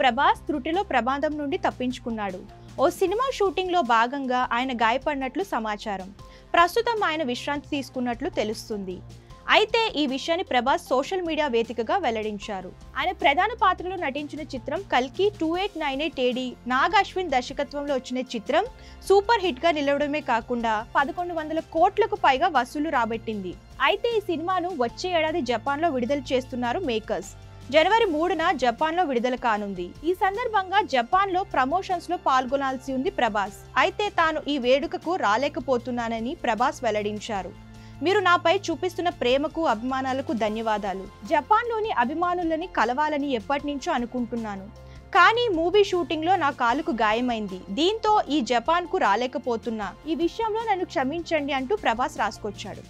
ప్రభాస్ త్రుటిలో ప్రమాదం నుండి తప్పించుకున్నాడు. ఓ సినిమా షూటింగ్లో భాగంగా ఆయన గాయపడినట్లు సమాచారం. ప్రస్తుతం ఆయన విశ్రాంతి తీసుకున్నట్లు తెలుస్తుంది. అయితే ఈ విషయాన్ని ప్రభాస్ సోషల్ మీడియా వేదికగా వెల్లడించారు. ఆయన ప్రధాన పాత్రలో నటించిన చిత్రం కల్కి 2898 AD నాగ్ అశ్విన్ దర్శకత్వంలో వచ్చిన చిత్రం సూపర్ హిట్ గా నిలవడమే కాకుండా 1100 కోట్లకు పైగా వసూలు రాబట్టింది. అయితే ఈ సినిమాను వచ్చే ఏడాది జపాన్లో విడుదల చేస్తున్నారు మేకర్స్. జనవరి 3న జపాన్లో విడుదల కానుంది. ఈ సందర్భంగా జపాన్లో ప్రమోషన్స్ లో పాల్గొనాల్సి ఉంది ప్రభాస్. అయితే తాను ఈ వేడుకకు రాలేకపోతున్నానని ప్రభాస్ వెల్లడించారు. మీరు నాపై చూపిస్తున్న ప్రేమకు అభిమానాలకు ధన్యవాదాలు. జపాన్లోని అభిమానులని కలవాలని ఎప్పటి నుంచో అనుకుంటున్నాను. కానీ మూవీ షూటింగ్ లో నా కాలుకు గాయమైంది. దీంతో ఈ జపాన్ కు రాలేకపోతున్నా. ఈ విషయంలో నన్ను క్షమించండి అంటూ ప్రభాస్ రాసుకొచ్చాడు.